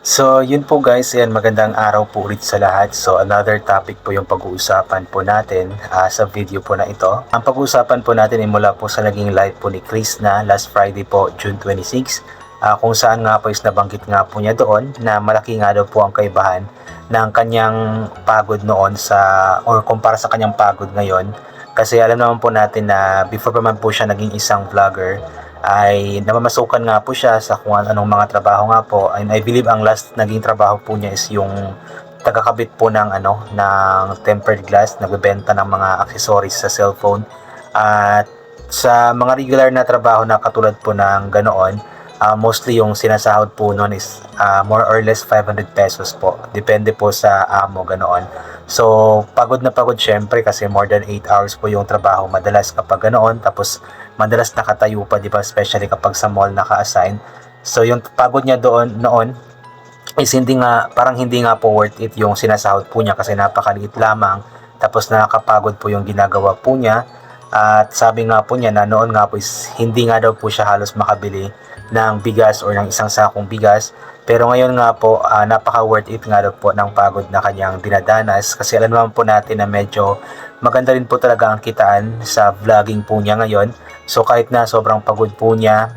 So, yun po guys, yan magandang araw po ulit sa lahat. So, another topic po yung pag-uusapan po natin sa video po na ito. Ang pag-uusapan po natin ay mula po sa naging live po ni Chris na last Friday po, June 26, kung saan nga po is nabanggit nga po niya doon na malaki nga daw po ang kaibahan ng kanyang pagod noon or kumpara sa kanyang pagod ngayon. Kasi alam naman po natin na before pa man po siya naging isang vlogger, ay namamasukan nga po siya sa kung anong mga trabaho nga po, and I believe ang last naging trabaho po niya is yung tagakabit po ng tempered glass, nagbebenta ng mga accessories sa cellphone. At sa mga regular na trabaho na katulad po ng ganoon, mostly yung sinasahod po noon is more or less 500 pesos po, depende po sa amo ganoon. So pagod na pagod syempre kasi more than 8 hours po yung trabaho madalas kapag ganoon, tapos madalas nakatayo pa, di ba, especially kapag sa mall naka-assign. So yung pagod niya doon noon is parang hindi nga po worth it yung sinasahod po niya kasi napakaliit lamang, tapos nakakapagod po yung ginagawa po niya. At sabi nga po niya na noon nga po is hindi nga daw po siya halos makabili ng bigas or ng isang sakong bigas. Pero ngayon nga po, napaka worth it nga daw po ng pagod na kanyang dinadanas, kasi alam naman po natin na medyo maganda rin po talaga ang kitaan sa vlogging po niya ngayon. So kahit na sobrang pagod po niya,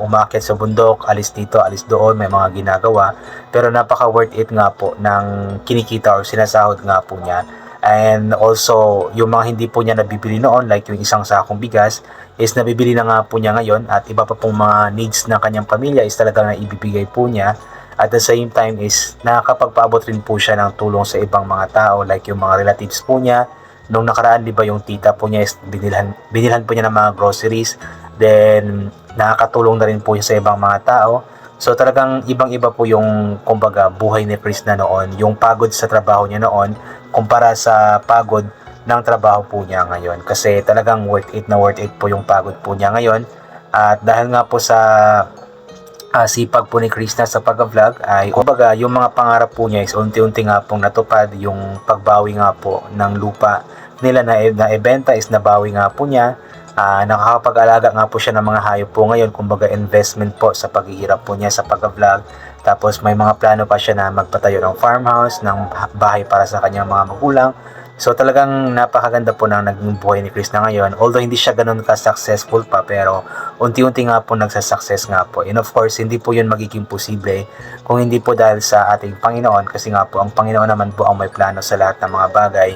umakyat sa bundok, alis dito, alis doon, may mga ginagawa, pero napaka worth it nga po ng kinikita or sinasahod nga po niya. And also, yung mga hindi po niya nabibili noon, like yung isang sakong bigas, is nabibili na nga po niya ngayon, at iba pa pong mga needs ng kanyang pamilya is talaga na ibibigay po niya. At the same time is nakakapagpaabot rin po siya ng tulong sa ibang mga tao, like yung mga relatives po niya. Nung nakaraan, di ba, yung tita po niya is binilhan po niya ng mga groceries, then nakakatulong na rin po siya sa ibang mga tao. So talagang ibang-iba po yung kumbaga buhay ni Chris na noon, yung pagod sa trabaho niya noon kumpara sa pagod ng trabaho po niya ngayon. Kasi talagang worth it po yung pagod po niya ngayon. At dahil nga po sa sipag po ni Chris na sa pag-vlog, ay kumbaga yung mga pangarap po niya is unti-unti nga pong natupad. Yung pagbawi nga po ng lupa nila na ibenta is nabawi nga po niya. Nakakapag-alaga nga po siya ng mga hayop po ngayon, kumbaga investment po sa paghihirap po niya sa pag-vlog. Tapos may mga plano pa siya na magpatayo ng farmhouse, ng bahay para sa kanyang mga magulang. So talagang napakaganda po ng naging buhay ni Chris na ngayon. Although hindi siya ganun ka-successful pa, pero unti-unti nga po nagsasucess nga po. And of course, hindi po yun magiging posible kung hindi po dahil sa ating Panginoon, kasi nga po ang Panginoon naman po ang may plano sa lahat ng mga bagay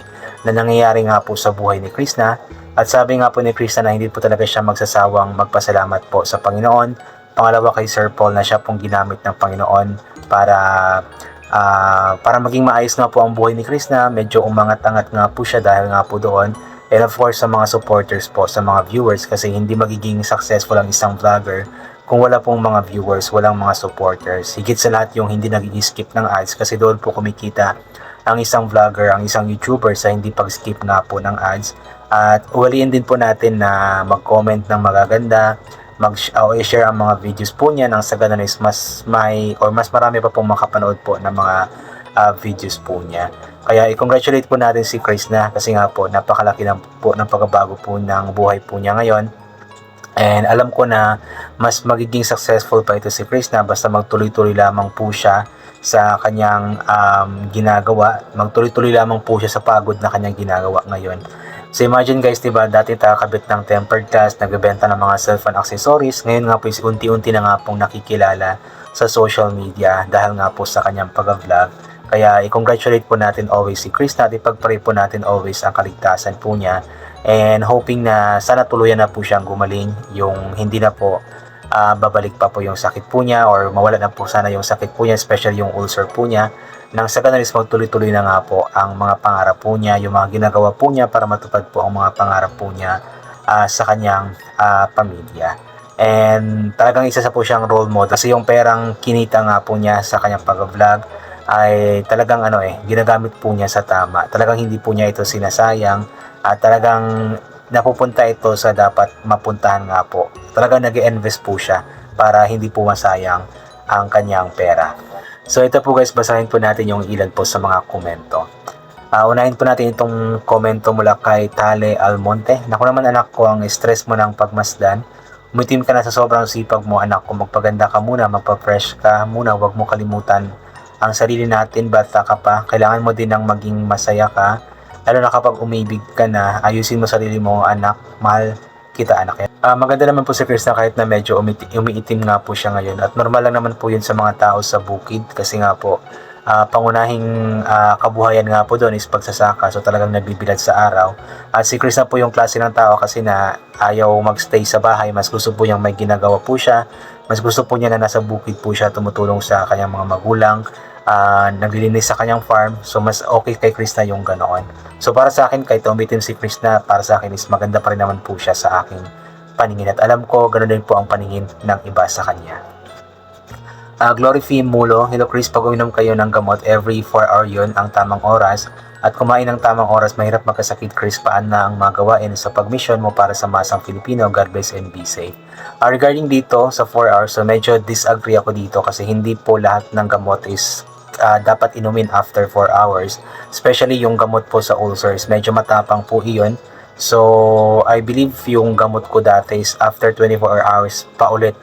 na nangyayari nga po sa buhay ni Chris na. At sabi nga po ni Chris na hindi po talaga siya magsasawang magpasalamat po sa Panginoon. Pangalawa kay Sir Paul na siya pong ginamit ng Panginoon para maging maayos nga po ang buhay ni Chris na medyo umangat-angat nga po siya dahil nga po doon. And of course sa mga supporters po, sa mga viewers, kasi hindi magiging successful ang isang vlogger kung wala pong mga viewers, walang mga supporters. Higit sa lahat yung hindi nag-skip ng ads, kasi doon po kumikita ang isang vlogger, ang isang YouTuber, sa hindi pag-skip nga po ng ads. At uwaliin din po natin na mag-comment ng magaganda, i-share ang mga videos po niya nang sa ganun is mas marami pa pong makapanood po ng mga videos po niya. Kaya i-congratulate po natin si Chris na, kasi nga po napakalaki ng pagbabago po ng buhay po niya ngayon. And alam ko na mas magiging successful pa ito si Chris na basta magtuloy-tuloy lamang po siya sa kanyang ginagawa. Magtuloy-tuloy lamang po siya sa pagod na kanyang ginagawa ngayon. So imagine guys, diba, dati kakabit ng tempered glass, nagbebenta ng mga cellphone accessories. Ngayon nga po is unti-unti na nga pong nakikilala sa social media dahil nga po sa kanyang pag-vlog. Kaya i-congratulate po natin always si Chris na, ipag-pray po natin always ang kaligtasan po niya. And hoping na sana tuluyan na po siyang gumaling, yung hindi na po babalik pa po yung sakit po niya, or mawala na po sana yung sakit po niya, especially yung ulcer po niya. Nang sa ganun is magtuloy-tuloy na nga po ang mga pangarap po niya, yung mga ginagawa po niya para matupad po ang mga pangarap po niya sa kanyang pamilya. And talagang isa sa po siyang role model, kasi yung perang kinita nga po niya sa kanyang pag-vlog ay talagang ginagamit po niya sa tama. Talagang hindi po niya ito sinasayang, at talagang napupunta ito sa dapat mapuntahan nga po. Talagang nag-invest po siya para hindi po masayang ang kanyang pera. So ito po guys, basahin po natin yung ilan po sa mga komento. Unahin po natin itong komento mula kay Tale Almonte. Naku naman anak ko, ang stress mo ng pagmasdan. umitim ka na sa sobrang sipag mo, anak ko, magpaganda ka muna, magpa-fresh ka muna, huwag mo kalimutan ang sarili natin, bata ka pa, kailangan mo din ng maging masaya ka, lalo na kapag umibig ka na, ayusin mo sarili mo, anak, mahal kita, anak. Maganda naman po si Chris na kahit na medyo umiitim nga po siya ngayon, at normal lang naman po yun sa mga tao sa bukid, kasi nga po pangunahing kabuhayan nga po doon is pagsasaka, so talagang nabibilad sa araw. At si Chris na po yung klase ng tao kasi na ayaw magstay sa bahay, mas gusto po niyang may ginagawa po siya, mas gusto po niya na nasa bukid po siya, tumutulong sa kanyang mga magulang, naglilinis sa kanyang farm, so mas okay kay Chris na yung ganoon. So para sa akin, kahit umitim si Chris na, para sa akin is maganda pa rin naman po siya sa aking paningin, at alam ko ganoon din po ang paningin ng iba sa kanya. Glory Fee Mulo, hello Chris, pag uminom kayo ng gamot every 4 hour yun ang tamang oras, at kumain ng tamang oras, mahirap magkasakit Chris. Paan na ang magawain sa pagmission mo para sa masang Filipino? God bless and be safe. Regarding dito sa 4 hours, so medyo disagree ako dito kasi hindi po lahat ng gamot is dapat inumin after 4 hours, especially yung gamot po sa ulcers, medyo matapang po iyon. So I believe yung gamot ko dati is after 24 hours pa ulit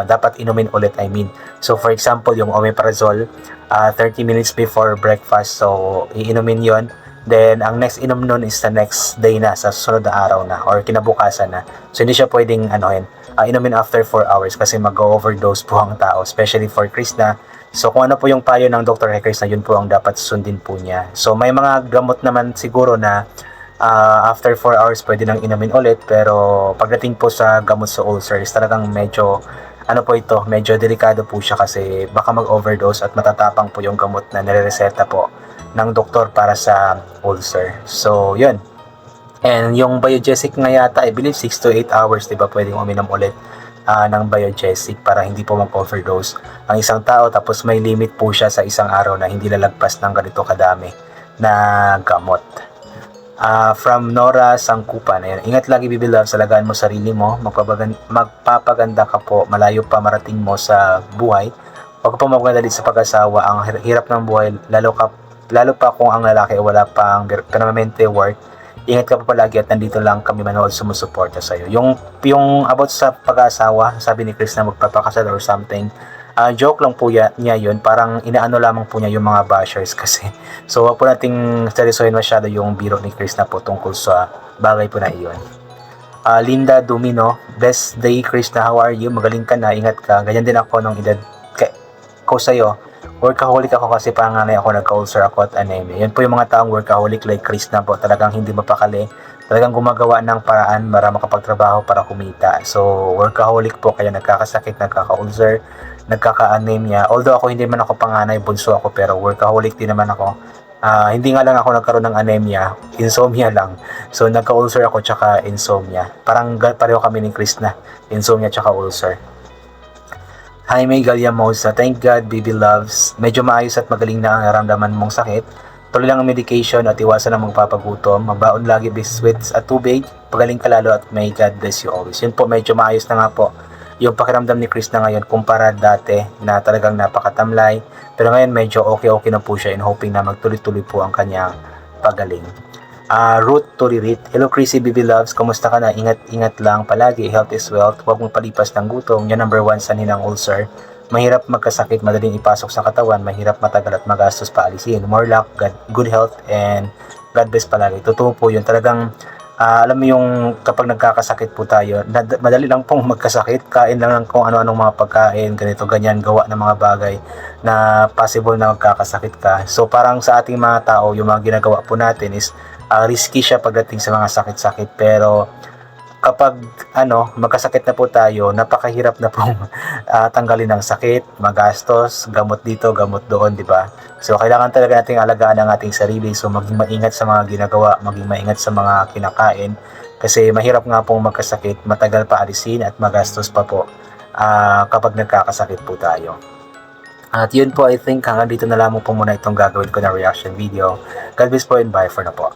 dapat inumin ulit, I mean. So for example, yung omeprazole, 30 minutes before breakfast, so iinumin yon. Then ang next inom nun is the next day na, sa susunod na araw na or kinabukasan na. So hindi siya pwedeng inumin after 4 hours kasi mag-overdose po ang tao, especially for Chris na. So kung ano po yung payo ng Dr. Chris na, yun po ang dapat sundin po niya. So may mga gamot naman siguro na after 4 hours pwede nang inumin ulit, pero pagdating po sa gamot sa ulcers, talagang medyo medyo delikado po siya kasi baka mag-overdose at matatapang po yung gamot na nire-reseta po ng doktor para sa ulcer. So yun. And yung Biogesic nga yata, I believe 6 to 8 hours, diba, pwedeng uminom ulit ng Biogesic para hindi po mag-overdose ang isang tao, tapos may limit po siya sa isang araw na hindi lalagpas ng ganito kadami na gamot. From Nora Sangkupan, ayan, ingat lagi baby love, salagaan mo sarili mo, magpapaganda ka po, malayo pa marating mo sa buhay, huwag pa magmadali sa pag-asawa, ang hirap ng buhay, lalo pa kung ang lalaki wala pang permanente work. Ingat ka pa palagi at nandito lang kami manood, sumusuporta sa'yo. Yung about sa pag-asawa, sabi ni Chris na magpapakasal or something, joke lang po niya yun, parang inaano lamang po niya yung mga bashers kasi. So wag po nating seryosohin masyado yung biro ni Chris na po tungkol sa bagay po na iyon. Linda Domino, best day Chris na, how are you? Magaling ka na, ingat ka. Ganyan din ako nung edad ko sa'yo. Workaholic ako kasi panganay ako, nagka-ulcer ako at anemia. Yan po yung mga taong workaholic like Chris na po, talagang hindi mapakali, talagang gumagawa ng paraan para makapagtrabaho, para kumita. So workaholic po, kaya nagkakasakit, nagkaka-ulcer, nagkaka-anemia. Although ako hindi man ako panganay, bunso ako, pero workaholic din naman ako. Hindi nga lang ako nagkaroon ng anemia, insomnia lang. So nagka-ulcer ako tsaka insomnia. Parang pareho kami ni Chris na, insomnia tsaka ulcer. Jaime Galliamosa, thank God baby loves, medyo maayos at magaling na ang naramdaman mong sakit. Tuloy lang ang medication at iwasan ang magpapagutom. Magbaon lagi biscuits at tubig. Pagaling ka lalo at may God bless you always. Yun po, medyo maayos na nga po yung pakiramdam ni Chris na ngayon kumpara dati na talagang napakatamlay. Pero ngayon medyo okay na po siya, and hoping na magtuloy-tuloy po ang kanyang pagaling. Ruth Turirit, hello Chrissy baby loves, kumusta ka na? Ingat lang palagi, health is wealth, huwag mong palipas ng gutom, yan number 1 sa ninang ulcer. Mahirap magkasakit, madaling ipasok sa katawan, mahirap matagal at magastos pa alisin. More luck, good health, and God bless palagi. Totoo po yun, talagang alam mo yung kapag nagkakasakit po tayo, madali lang pong magkasakit, kain lang kung ano-anong mga pagkain, ganito, ganyan, gawa ng mga bagay na possible na magkakasakit ka. So parang sa ating mga tao, yung mga ginagawa po natin is risky siya pagdating sa mga sakit-sakit, pero kapag magkasakit na po tayo, napakahirap na pong tanggalin ng sakit, magastos, gamot dito, gamot doon, di ba? So kailangan talaga nating alagaan ang ating sarili, so maging maingat sa mga ginagawa, maging maingat sa mga kinakain, kasi mahirap nga pong magkasakit, matagal pa alisin at magastos pa po kapag nagkakasakit po tayo. At yun po, I think hanggang dito na lamang po muna itong gagawin ko na reaction video. God bless po and bye for na po.